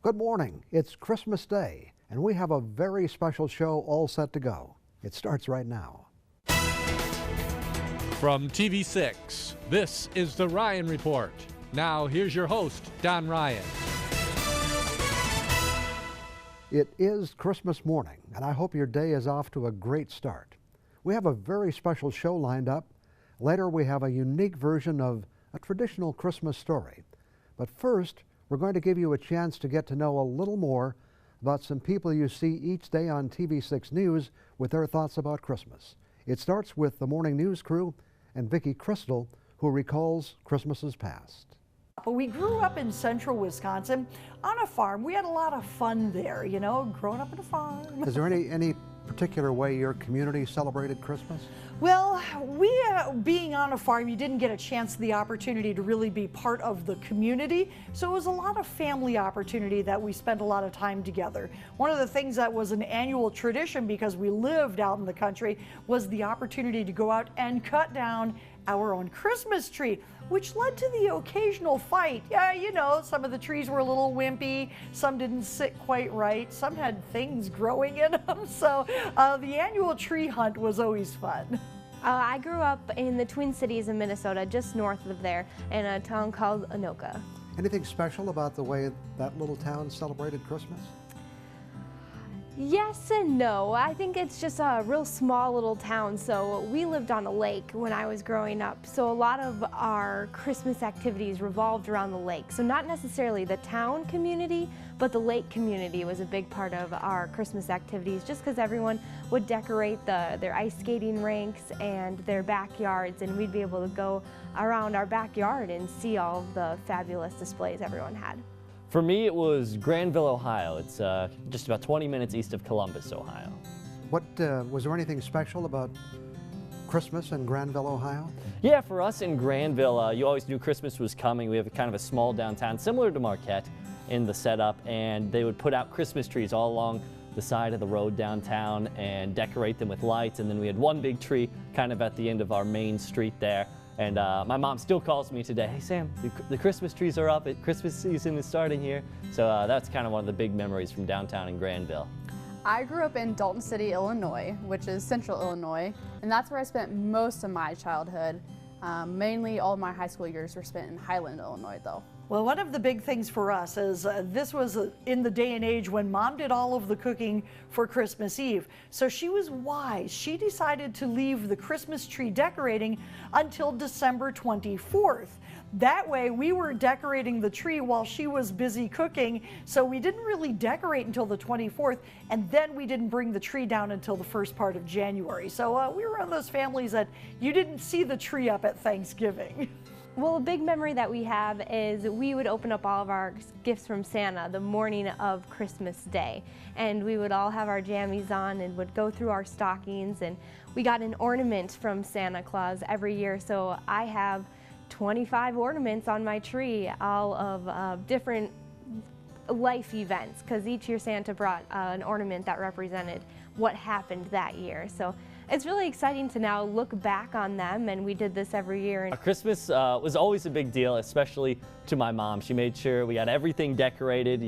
Good morning. It's Christmas Day, and we have a very special show all set to go. It starts right now. From TV6, this is The Ryan Report. Now, here's your host, Don Ryan. It is Christmas morning, and I hope your day is off to a great start. We have a very special show lined up. Later, we have a unique version of a traditional Christmas story. But first, we're going to give you a chance to get to know a little more about some people you see each day on TV6 News with their thoughts about Christmas. It starts with the morning news crew and Vicki Crystal, who recalls Christmases past. We grew up in central Wisconsin on a farm. We had a lot of fun there, growing up on a farm. Is there any particular way your community celebrated Christmas? Well, being on a farm, you didn't get a chance, the opportunity to really be part of the community. So it was a lot of family opportunity that we spent a lot of time together. One of the things that was an annual tradition, because we lived out in the country, was the opportunity to go out and cut down our own Christmas tree, which led to the occasional fight. Yeah, some of the trees were a little wimpy, some didn't sit quite right, some had things growing in them. So the annual tree hunt was always fun. I grew up in the Twin Cities in Minnesota, just north of there, in a town called Anoka. Anything special about the way that little town celebrated Christmas? Yes and no. I think it's just a real small little town. So we lived on a lake when I was growing up. So a lot of our Christmas activities revolved around the lake. So not necessarily the town community, but the lake community was a big part of our Christmas activities, just because everyone would decorate their ice skating rinks and their backyards, and we'd be able to go around our backyard and see all of the fabulous displays everyone had. For me, it was Granville, Ohio. It's just about 20 minutes east of Columbus, Ohio. Was there anything special about Christmas in Granville, Ohio? Yeah, for us in Granville, you always knew Christmas was coming. We have kind of a small downtown, similar to Marquette in the setup, and they would put out Christmas trees all along the side of the road downtown and decorate them with lights. And then we had one big tree kind of at the end of our main street there. And my mom still calls me today, "Hey Sam, the Christmas trees are up, Christmas season is starting here." So that's kind of one of the big memories from downtown in Granville. I grew up in Dalton City, Illinois, which is central Illinois, and that's where I spent most of my childhood. Mainly all of my high school years were spent in Highland, Illinois though. Well, one of the big things for us is this was in the day and age when Mom did all of the cooking for Christmas Eve. So she was wise. She decided to leave the Christmas tree decorating until December 24th. That way we were decorating the tree while she was busy cooking. So we didn't really decorate until the 24th, and then we didn't bring the tree down until the first part of January. So we were one of those families that you didn't see the tree up at Thanksgiving. Well, a big memory that we have is we would open up all of our gifts from Santa the morning of Christmas Day. And we would all have our jammies on and would go through our stockings, and we got an ornament from Santa Claus every year. So I have 25 ornaments on my tree, all of different life events, because each year Santa brought an ornament that represented what happened that year. So it's really exciting to now look back on them, and we did this every year. Christmas was always a big deal, especially to my mom. She made sure we got everything decorated,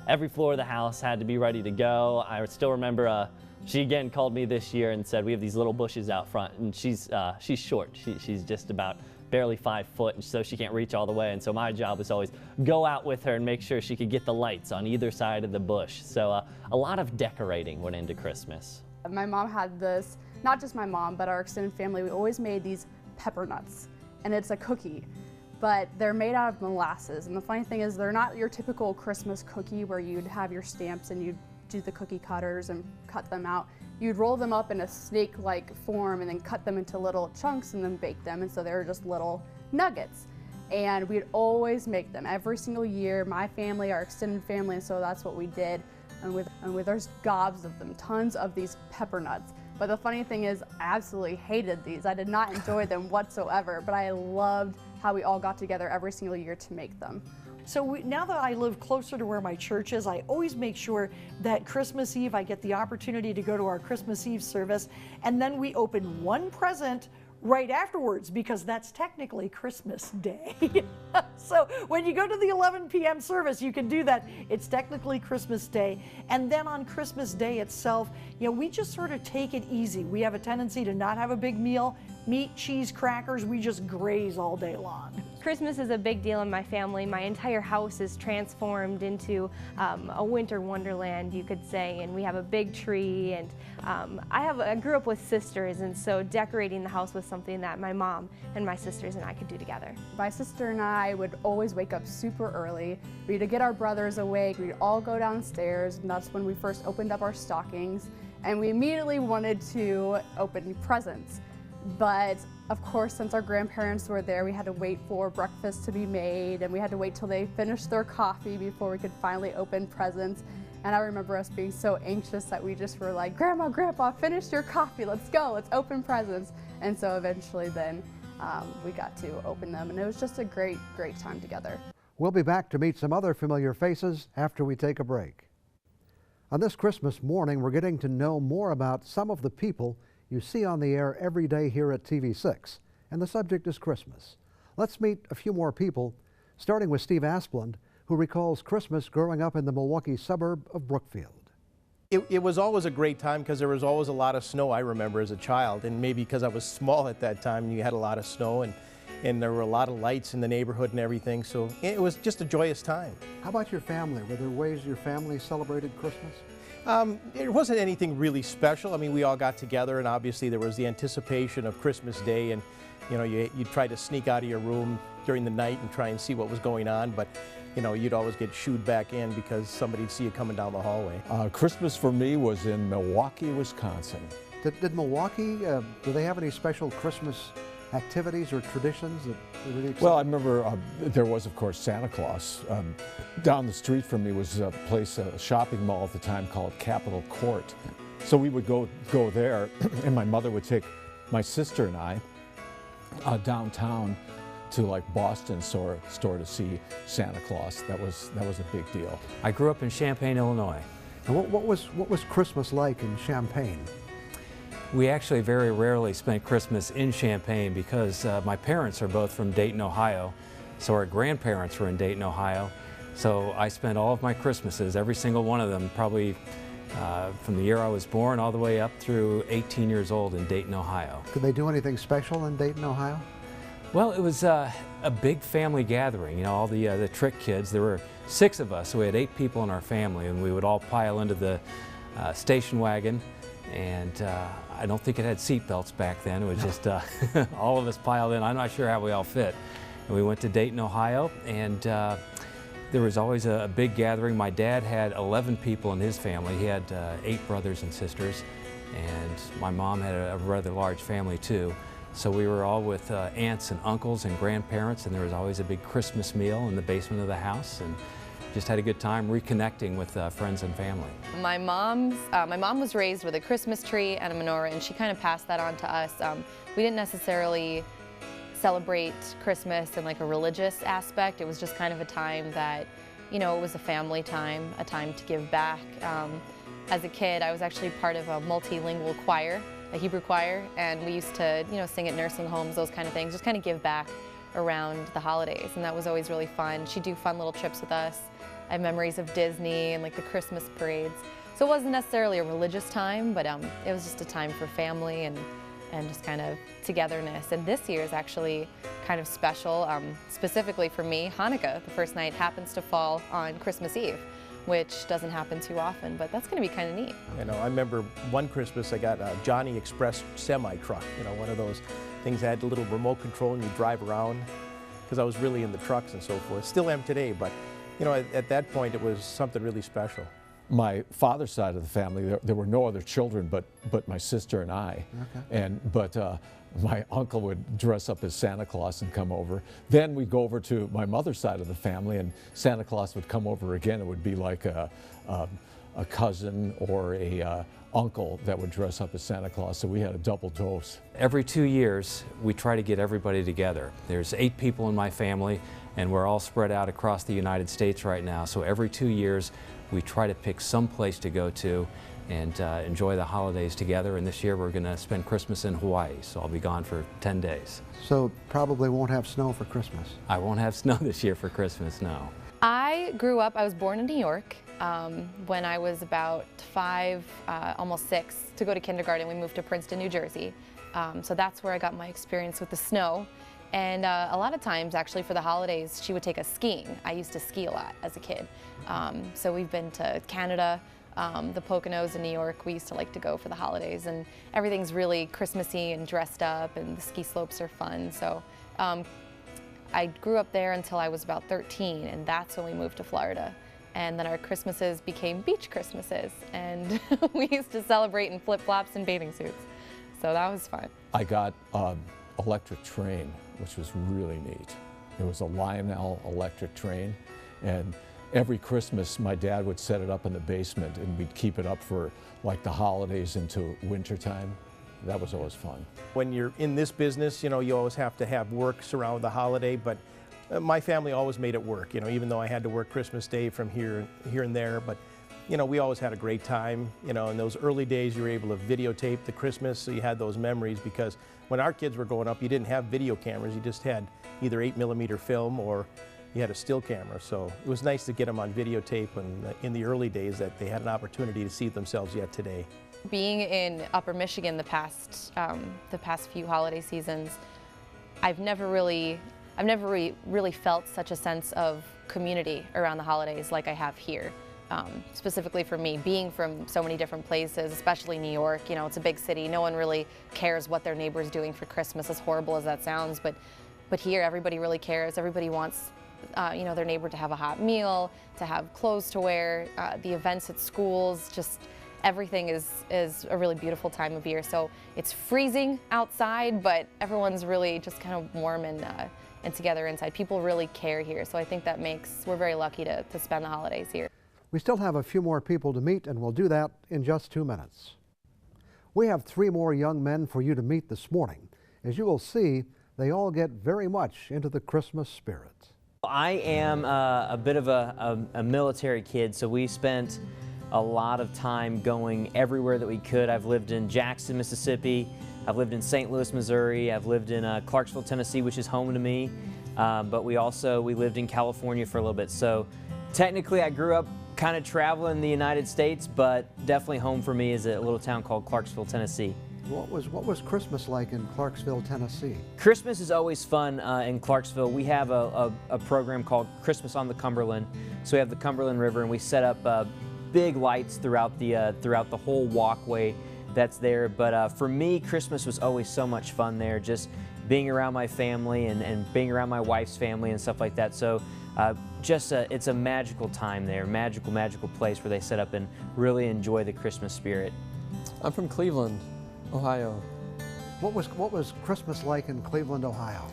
every floor of the house had to be ready to go. I still remember she again called me this year and said, "We have these little bushes out front," and she's short. She's just about barely 5 foot, and so she can't reach all the way. And so my job was always go out with her and make sure she could get the lights on either side of the bush. So a lot of decorating went into Christmas. My mom had this, not just my mom, but our extended family, we always made these pepper nuts, and it's a cookie, but they're made out of molasses. And the funny thing is they're not your typical Christmas cookie where you'd have your stamps and you'd do the cookie cutters and cut them out. You'd roll them up in a snake-like form and then cut them into little chunks and then bake them, and so they were just little nuggets. And we'd always make them every single year, my family, our extended family, and so that's what we did. And there's gobs of them, tons of these pepper nuts. But the funny thing is, I absolutely hated these. I did not enjoy them whatsoever, but I loved how we all got together every single year to make them. So now that I live closer to where my church is, I always make sure that Christmas Eve I get the opportunity to go to our Christmas Eve service, and then we open one present right afterwards because that's technically Christmas Day. So when you go to the 11 p.m. service, you can do that. It's technically Christmas Day. And then on Christmas Day itself, you know, we just sort of take it easy. We have a tendency to not have a big meal, meat, cheese, crackers. We just graze all day long. Christmas is a big deal in my family. My entire house is transformed into a winter wonderland, you could say, and we have a big tree. And I grew up with sisters, and so decorating the house was something that my mom and my sisters and I could do together. My sister and I would always wake up super early. We'd get our brothers awake, we'd all go downstairs, and that's when we first opened up our stockings, and we immediately wanted to open presents. But of course, since our grandparents were there, we had to wait for breakfast to be made, and we had to wait till they finished their coffee before we could finally open presents. And I remember us being so anxious that we just were like, Grandma, Grandpa, finish your coffee, let's go, let's open presents. And so eventually then we got to open them, and it was just a great, great time together. We'll be back to meet some other familiar faces after we take a break. On this Christmas morning, we're getting to know more about some of the people you see on the air every day here at TV6, and the subject is Christmas. Let's meet a few more people, starting with Steve Asplund, who recalls Christmas growing up in the Milwaukee suburb of Brookfield. It was always a great time because there was always a lot of snow, I remember, as a child, and maybe because I was small at that time, you had a lot of snow, and there were a lot of lights in the neighborhood and everything, so it was just a joyous time. How about your family? Were there ways your family celebrated Christmas? It wasn't anything really special. I mean, we all got together, and obviously there was the anticipation of Christmas Day, and you know, you'd try to sneak out of your room during the night and try and see what was going on, but you know, you'd always get shooed back in because somebody'd see you coming down the hallway. Christmas for me was in Milwaukee, Wisconsin. Did Milwaukee, do they have any special Christmas activities or traditions that really excited? Well, I remember there was, of course, Santa Claus. Down the street from me was a place, a shopping mall at the time called Capitol Court. So we would go there, and my mother would take my sister and I downtown to like Boston store to see Santa Claus. That was a big deal. I grew up in Champaign, Illinois. And what was Christmas like in Champaign? We actually very rarely spent Christmas in Champaign because my parents are both from Dayton, Ohio, so our grandparents were in Dayton, Ohio. So I spent all of my Christmases, every single one of them, probably from the year I was born all the way up through 18 years old in Dayton, Ohio. Did they do anything special in Dayton, Ohio? Well, it was a big family gathering, you know, all the trick kids. There were 6 of us, so we had 8 people in our family, and we would all pile into the station wagon, and I don't think it had seat belts back then. It was just all of us piled in. I'm not sure how we all fit. And we went to Dayton, Ohio, and there was always a big gathering. My dad had 11 people in his family. He had 8 brothers and sisters, and my mom had a rather large family too. So we were all with aunts and uncles and grandparents, and there was always a big Christmas meal in the basement of the house, and just had a good time reconnecting with friends and family. My mom was raised with a Christmas tree and a menorah, and she kind of passed that on to us. We didn't necessarily celebrate Christmas in like a religious aspect. It was just kind of a time that, you know, it was a family time, a time to give back. As a kid, I was actually part of a multilingual choir, a Hebrew choir, and we used to, you know, sing at nursing homes, those kind of things, just kind of give back around the holidays, and that was always really fun. She'd do fun little trips with us. I have memories of Disney and like the Christmas parades. So it wasn't necessarily a religious time, but it was just a time for family and just kind of togetherness. And this year is actually kind of special, specifically for me. Hanukkah, the first night, happens to fall on Christmas Eve, which doesn't happen too often, but that's going to be kind of neat. You know, I remember one Christmas I got a Johnny Express semi-truck, you know, one of those things that had a little remote control and you drive around, because I was really into trucks and so forth. Still am today, but you know, at that point it was something really special. My father's side of the family, there were no other children but my sister and I. Okay. But my uncle would dress up as Santa Claus and come over. Then we'd go over to my mother's side of the family, and Santa Claus would come over again. It would be like a cousin or a uncle that would dress up as Santa Claus, so we had a double dose. Every 2 years, we try to get everybody together. There's 8 people in my family, and we're all spread out across the United States right now, so every 2 years, we try to pick some place to go to and enjoy the holidays together. And this year we're going to spend Christmas in Hawaii, so I'll be gone for 10 days. So probably won't have snow for Christmas. I won't have snow this year for Christmas, no. I was born in New York. When I was about 5, almost 6, to go to kindergarten, we moved to Princeton, New Jersey. So that's where I got my experience with the snow. And a lot of times, actually, for the holidays, she would take us skiing. I used to ski a lot as a kid. So we've been to Canada, the Poconos in New York. We used to like to go for the holidays, and everything's really Christmassy and dressed up, and the ski slopes are fun. So I grew up there until I was about 13, and that's when we moved to Florida. And then our Christmases became beach Christmases, and we used to celebrate in flip-flops and bathing suits. So that was fun. I got electric train, which was really neat. It was a Lionel electric train, and every Christmas my dad would set it up in the basement, and we'd keep it up for like the holidays into wintertime. That was always fun. When you're in this business, you know, you always have to have work surround the holiday, but my family always made it work, you know, even though I had to work Christmas Day from here and there, but you know, we always had a great time. You know, in those early days, you were able to videotape the Christmas, so you had those memories, because when our kids were growing up, you didn't have video cameras. You just had either 8mm film or you had a still camera. So it was nice to get them on videotape, and in the early days that they had an opportunity to see themselves yet today. Being in Upper Michigan the past few holiday seasons, I've never really felt such a sense of community around the holidays like I have here. Specifically for me, being from so many different places, especially New York, you know, it's a big city. No one really cares what their neighbor's doing for Christmas, as horrible as that sounds, but here everybody really cares. Everybody wants you know, their neighbor to have a hot meal, to have clothes to wear, the events at schools, just everything is a really beautiful time of year. So it's freezing outside, but everyone's really just kind of warm and together inside. People really care here, so I think that we're very lucky to spend the holidays here. We still have a few more people to meet, and we'll do that in just 2 minutes. We have 3 more young men for you to meet this morning. As you will see, they all get very much into the Christmas spirit. I am a bit of a military kid, so we spent a lot of time going everywhere that we could. I've lived in Jackson, Mississippi. I've lived in St. Louis, Missouri. I've lived in Clarksville, Tennessee, which is home to me. But we lived in California for a little bit. So technically I grew up kind of traveling the United States, but definitely home for me is a little town called Clarksville, Tennessee. What was Christmas like in Clarksville, Tennessee? Christmas is always fun in Clarksville. We have a program called Christmas on the Cumberland. So we have the Cumberland River, and we set up big lights throughout the whole walkway that's there. But for me, Christmas was always so much fun there, just being around my family and being around my wife's family and stuff like that. So it's a magical time there, magical place where they set up and really enjoy the Christmas spirit. I'm from Cleveland, Ohio. What was Christmas like in Cleveland, Ohio?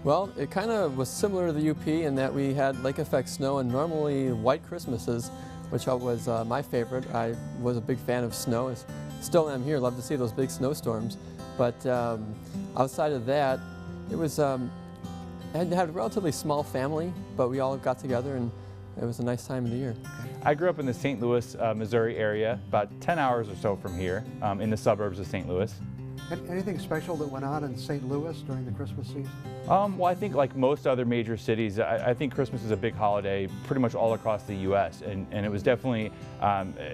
Well, it kind of was similar to the UP in that we had lake effect snow and normally white Christmases, which was my favorite. I was a big fan of snow. Still am here, love to see those big snowstorms. But outside of that, it was, I had a relatively small family, but we all got together and it was a nice time of the year. I grew up in the St. Louis, Missouri area, about 10 hours or so from here, in the suburbs of St. Louis. Anything special that went on in St. Louis during the Christmas season? Well, I think like most other major cities, I think Christmas is a big holiday pretty much all across the U.S. And it was definitely,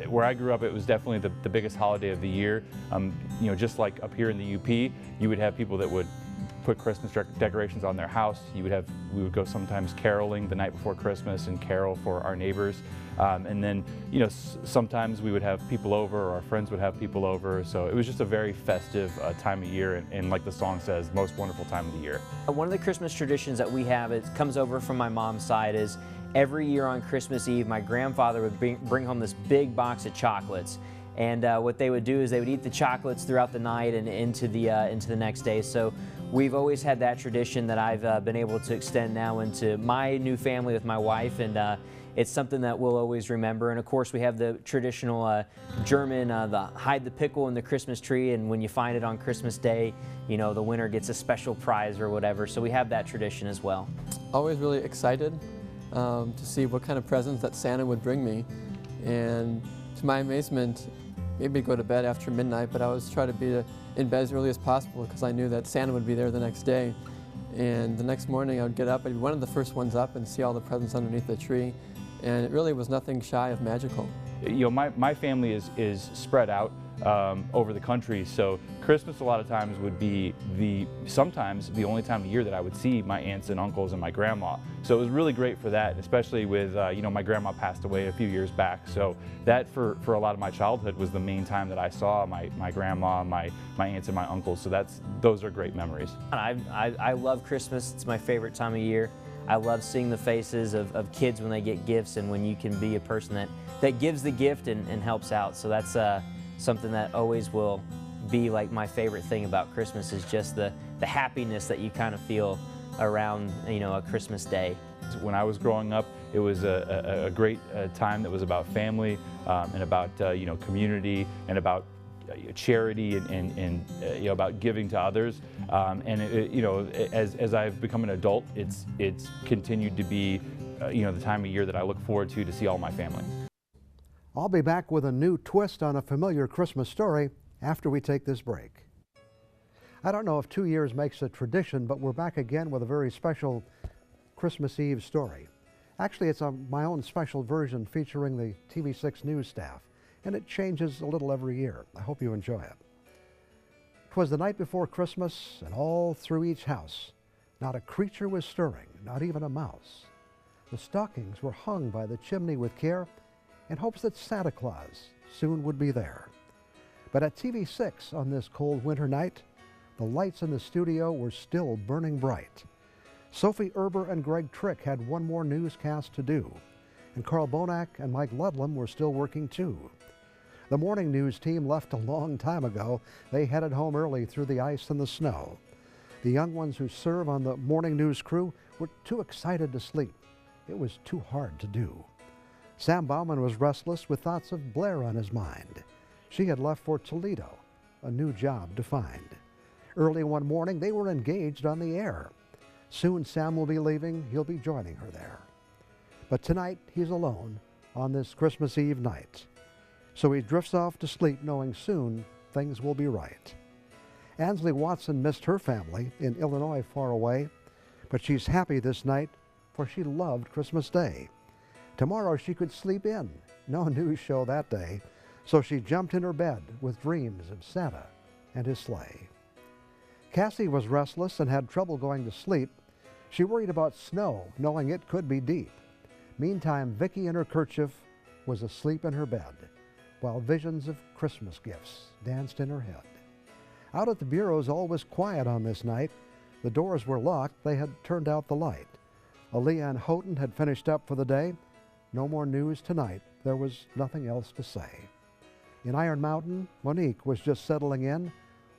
where I grew up, it was definitely the biggest holiday of the year. You know, just like up here in the UP, you would have people that would put Christmas decorations on their house. We would go sometimes caroling the night before Christmas and carol for our neighbors. And then, you know, sometimes we would have people over, or our friends would have people over. So it was just a very festive time of year, and like the song says, most wonderful time of the year. One of the Christmas traditions that we have, it comes over from my mom's side, is every year on Christmas Eve, my grandfather would bring home this big box of chocolates. And what they would do is they would eat the chocolates throughout the night and into the next day. So we've always had that tradition that I've been able to extend now into my new family with my wife, and it's something that we'll always remember. And of course, we have the traditional German, hide the pickle in the Christmas tree, and when you find it on Christmas Day, you know, the winner gets a special prize or whatever. So we have that tradition as well. Always really excited to see what kind of presents that Santa would bring me. And to my amazement, maybe go to bed after midnight, but I always try to be in bed as early as possible because I knew that Santa would be there the next day. And the next morning I would get up, I'd be one of the first ones up and see all the presents underneath the tree. And it really was nothing shy of magical. You know, my family is spread out over the country, so Christmas a lot of times would be sometimes the only time of year that I would see my aunts and uncles and my grandma. So it was really great for that, especially with you know, my grandma passed away a few years back. So that for a lot of my childhood was the main time that I saw my grandma, my aunts and my uncles. So those are great memories. I love Christmas. It's my favorite time of year. I love seeing the faces of kids when they get gifts and when you can be a person that gives the gift and helps out. So that's something that always will be like my favorite thing about Christmas, is just the happiness that you kind of feel around, you know, a Christmas day. When I was growing up, it was a great time that was about family and about you know, community and about charity and you know, about giving to others. And you know, as I've become an adult, it's continued to be you know, the time of year that I look forward to see all my family. I'll be back with a new twist on a familiar Christmas story after we take this break. I don't know if 2 years makes a tradition, but we're back again with a very special Christmas Eve story. Actually, it's my own special version featuring the TV6 News staff, and it changes a little every year. I hope you enjoy it. 'Twas the night before Christmas, and all through each house, not a creature was stirring, not even a mouse. The stockings were hung by the chimney with care, in hopes that Santa Claus soon would be there. But at TV6 on this cold winter night, the lights in the studio were still burning bright. Sophie Erber and Greg Trick had one more newscast to do, and Carl Bonack and Mike Ludlam were still working too. The morning news team left a long time ago. They headed home early through the ice and the snow. The young ones who serve on the morning news crew were too excited to sleep. It was too hard to do. Sam Bauman was restless with thoughts of Blair on his mind. She had left for Toledo, a new job to find. Early one morning, they were engaged on the air. Soon Sam will be leaving. He'll be joining her there. But tonight, he's alone on this Christmas Eve night. So he drifts off to sleep knowing soon things will be right. Ansley Watson missed her family in Illinois far away, but she's happy this night, for she loved Christmas Day. Tomorrow she could sleep in. No news show that day. So she jumped in her bed with dreams of Santa and his sleigh. Cassie was restless and had trouble going to sleep. She worried about snow, knowing it could be deep. Meantime, Vicki in her kerchief was asleep in her bed, while visions of Christmas gifts danced in her head. Out at the bureaus, all was quiet on this night. The doors were locked. They had turned out the light. Leanne Houghton had finished up for the day. No more news tonight. There was nothing else to say. In Iron Mountain, Monique was just settling in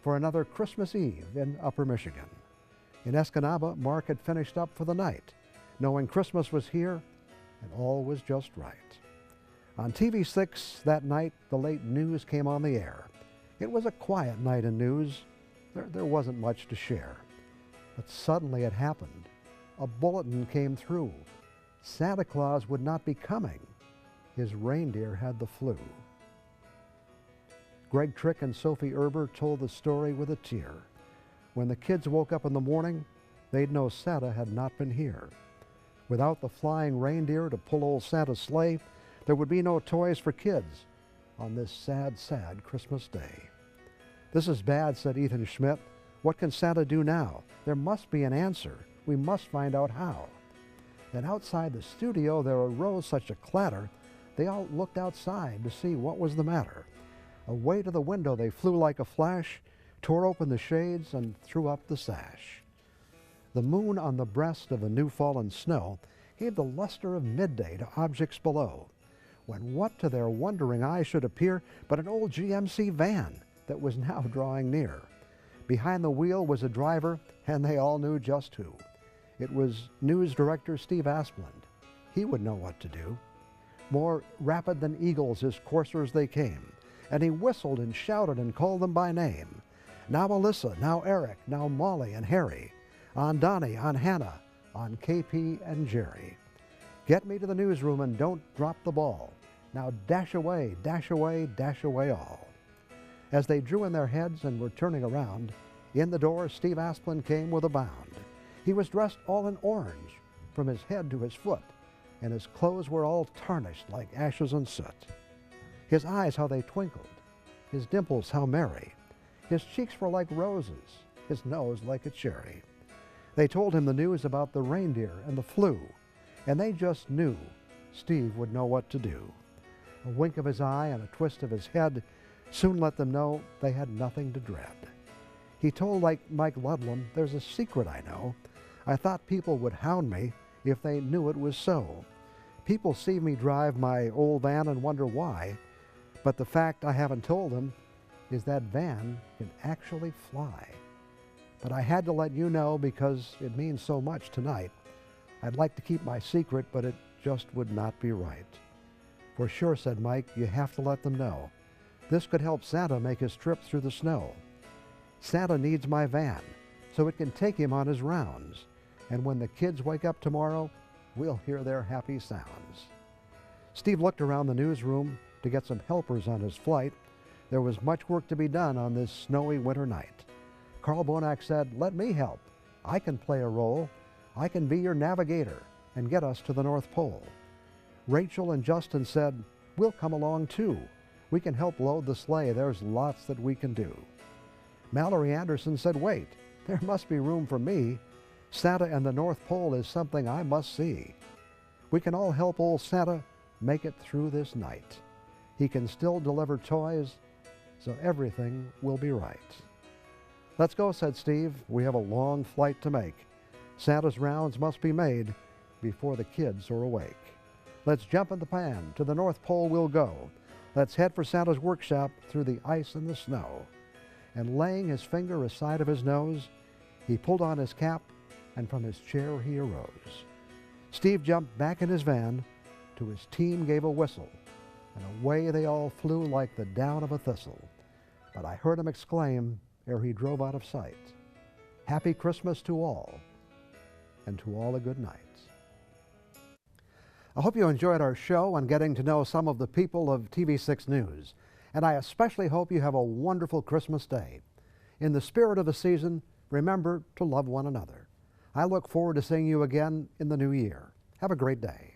for another Christmas Eve in Upper Michigan. In Escanaba, Mark had finished up for the night, knowing Christmas was here and all was just right. On TV6 that night, the late news came on the air. It was a quiet night in news. There wasn't much to share. But suddenly it happened. A bulletin came through. Santa Claus would not be coming. His reindeer had the flu. Greg Trick and Sophie Erber told the story with a tear. When the kids woke up in the morning, they'd know Santa had not been here. Without the flying reindeer to pull old Santa's sleigh, there would be no toys for kids on this sad, sad Christmas day. This is bad, said Ethan Schmidt. What can Santa do now? There must be an answer. We must find out how. Then outside the studio there arose such a clatter, they all looked outside to see what was the matter. Away to the window they flew like a flash, tore open the shades, and threw up the sash. The moon on the breast of the new fallen snow gave the luster of midday to objects below, when what to their wondering eyes should appear but an old GMC van that was now drawing near. Behind the wheel was a driver, and they all knew just who. It was news director Steve Asplund. He would know what to do. More rapid than eagles his coursers they came, and he whistled and shouted and called them by name. Now Alyssa, now Eric, now Molly and Harry, on Donnie, on Hannah, on KP and Jerry. Get me to the newsroom and don't drop the ball. Now dash away, dash away, dash away all. As they drew in their heads and were turning around, in the door Steve Asplund came with a bound. He was dressed all in orange, from his head to his foot, and his clothes were all tarnished like ashes and soot. His eyes, how they twinkled, his dimples, how merry. His cheeks were like roses, his nose like a cherry. They told him the news about the reindeer and the flu, and they just knew Steve would know what to do. A wink of his eye and a twist of his head soon let them know they had nothing to dread. He told like Mike Ludlam, "There's a secret I know. I thought people would hound me if they knew it was so. People see me drive my old van and wonder why, but the fact I haven't told them is that van can actually fly. But I had to let you know because it means so much tonight. I'd like to keep my secret, but it just would not be right." "For sure," said Mike, "you have to let them know. This could help Santa make his trip through the snow. Santa needs my van so it can take him on his rounds. And when the kids wake up tomorrow, we'll hear their happy sounds." Steve looked around the newsroom to get some helpers on his flight. There was much work to be done on this snowy winter night. Carl Bonak said, "Let me help. I can play a role. I can be your navigator and get us to the North Pole." Rachel and Justin said, "We'll come along too. We can help load the sleigh. There's lots that we can do." Mallory Anderson said, "Wait, there must be room for me. Santa and the North Pole is something I must see. We can all help old Santa make it through this night. He can still deliver toys, so everything will be right." "Let's go," said Steve. "We have a long flight to make. Santa's rounds must be made before the kids are awake. Let's jump in the pan. To the North Pole we'll go. Let's head for Santa's workshop through the ice and the snow." And laying his finger aside of his nose, he pulled on his cap, and from his chair he arose. Steve jumped back in his van, to his team gave a whistle, and away they all flew like the down of a thistle. But I heard him exclaim, ere he drove out of sight, "Happy Christmas to all, and to all a good night." I hope you enjoyed our show and getting to know some of the people of TV6 News. And I especially hope you have a wonderful Christmas day. In the spirit of the season, remember to love one another. I look forward to seeing you again in the new year. Have a great day.